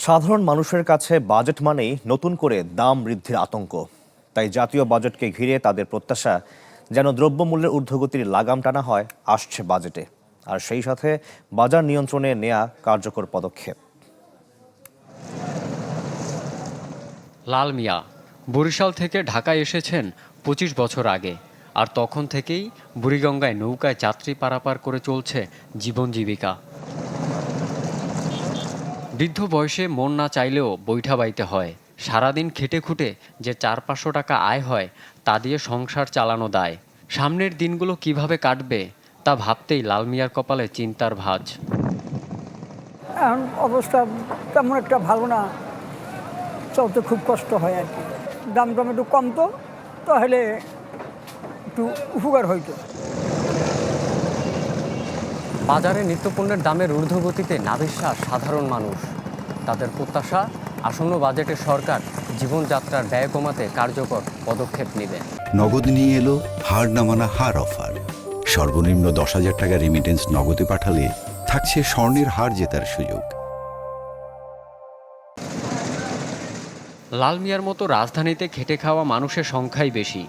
সাধারণ মানুষের কাছে বাজেট মানেই নতুন করে দাম বৃদ্ধির আতঙ্ক। তাই জাতীয় বাজেটকে ঘিরে তাদের প্রত্যাশা যেন দ্রব্যমূল্যের ঊর্ধ্বগতির লাগাম টানা হয় আসছে বাজেটে, আর সেই সাথে বাজার নিয়ন্ত্রণে নেয়া কার্যকর পদক্ষেপ। লাল মিয়া বরিশাল থেকে ঢাকায় এসেছেন ২৫ বছর আগে, আর তখন থেকেই বুড়িগঙ্গায় নৌকায় যাত্রী পারাপার করে চলছে জীবন জীবিকা। বৃদ্ধ বয়সে মন না চাইলেও বৈঠা বাইতে হয়। সারাদিন খেটে খুঁটে যে ৪-৫০০ টাকা আয় হয় তা দিয়ে সংসার চালানো দায়। সামনের দিনগুলো কিভাবে কাটবে তা ভাবতেই লাল মিয়ার কপালে চিন্তার ভাঁজ। এখন অবস্থা তেমন একটা ভালো না, চলতে খুব কষ্ট হয় আর কি। দাম একটু কমতো তাহলে একটু উপকার হইতো। বাজারে নিত্যপণ্যের দামের ঊর্ধ্বগতিতে নাভিশ্বাস সাধারণ মানুষ। তাদের প্রত্যাশা আসন্ন বাজেটে সরকার জীবনযাত্রার ব্যয় কমাতে কার্যকর পদক্ষেপ নেবে। নগদ নিয়ে এলো হার না মানা হার অফার। সর্বনিম্ন ১০,০০০ টাকা রেমিটেন্স নগদে পাঠালে থাকছে স্বর্ণের হার জেতার সুযোগ। লাল মিয়ার মতো রাজধানীতে খেটে খাওয়া মানুষের সংখ্যাই বেশি,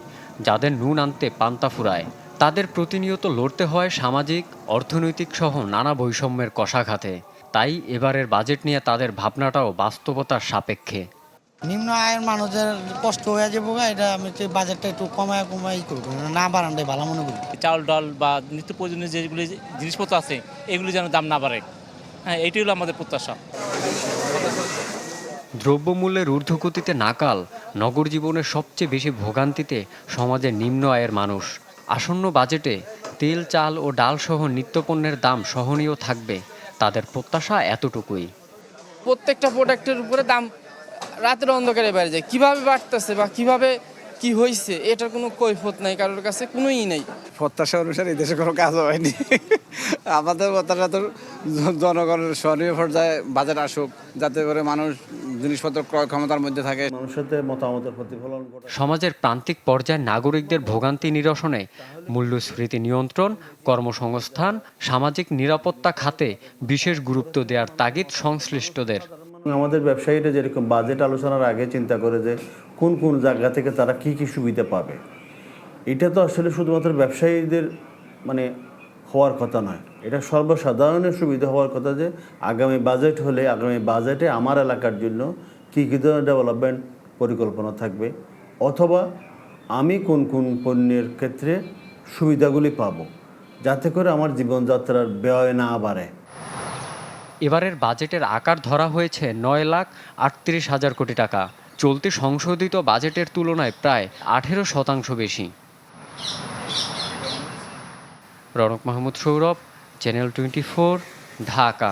যাদের নুন আনতে পান্তা ফুরায়। তাদের প্রতিনিয়ত লড়তে হয় সামাজিক, অর্থনৈতিক সহ নানা বৈষম্যের কষাঘাতে। তাই এবারের বাজেট নিয়ে তাদের ভাবনাটাও বাস্তবতার সাপেক্ষে। নিম্ন আয়ের মানুষের কষ্ট হয়ে যাবো, এটা আমি বাজেটটা একটু কমায় করবো, না বাড়ানোটাই ভালো মনে করি। চাউল ডাল বা নিত্য প্রয়োজনীয় যেগুলি জিনিসপত্র আছে এগুলি যেন দাম না বাড়ে, হ্যাঁ এইটাই হলো আমাদের প্রত্যাশা। দ্রব্যমূল্যের ঊর্ধ্বগতিতে নাকাল নগর জীবনের সবচেয়ে বেশি ভোগান্তিতে সমাজের নিম্ন আয়ের মানুষ। আসন্ন বাজেটে তেল, চাল ও ডাল সহ নিত্যপণ্যের দাম সহনীয় থাকবে, তাদের প্রত্যাশা এতটুকুই। প্রত্যেকটা প্রোডাক্টের উপরে দাম রাতের অন্ধকারে বেড়ে যায়। কীভাবে বাড়তেছে বা কিভাবে কি হয়েছে এটার কোনো কৈফিয়ত নাই, কারোর কাছে কোনোই নেই। প্রত্যাশা অনুসারে এই দেশে কোনো কাজ হয়নি। আমাদের প্রত্যাশা তো জনগণের স্বনির্ভর পর্যায়ে বাজেট আসুক, যাতে করে মানুষ জিনিসপত্র ক্রয় ক্ষমতার মধ্যে থাকে। মানুষের মতামতের প্রতিফলন সমাজের প্রান্তিক পর্যায়ে নাগরিকদের ভোগান্তি নিরসনে মূল্যস্ফীতি নিয়ন্ত্রণ, কর্মসংস্থান, সামাজিক নিরাপত্তা খাতে বিশেষ গুরুত্ব দেওয়ার তাগিদ সংশ্লিষ্টদের। আমাদের ব্যবসায়ীরা যেরকম বাজেট আলোচনার আগে চিন্তা করে যে কোন কোন জায়গা থেকে তারা কি কি সুবিধা পাবে, এটা তো আসলে শুধুমাত্র ব্যবসায়ীদের হওয়ার কথা নয়, এটা সর্বসাধারণের সুবিধা হওয়ার কথা। যে আগামী বাজেট হলে আগামী বাজেটে আমার এলাকার জন্য কী কী ধরনের ডেভেলপমেন্ট পরিকল্পনা থাকবে, অথবা আমি কোন কোন পণ্যের ক্ষেত্রে সুবিধাগুলি পাব, যাতে করে আমার জীবনযাত্রার ব্যয় না বাড়ে। এবারের বাজেটের আকার ধরা হয়েছে ৯,৩৮,০০০ কোটি টাকা, চলতি সংশোধিত বাজেটের তুলনায় প্রায় ১৮% বেশি। রনক মাহমুদ সৌরভ, চ্যানেল 24, ঢাকা।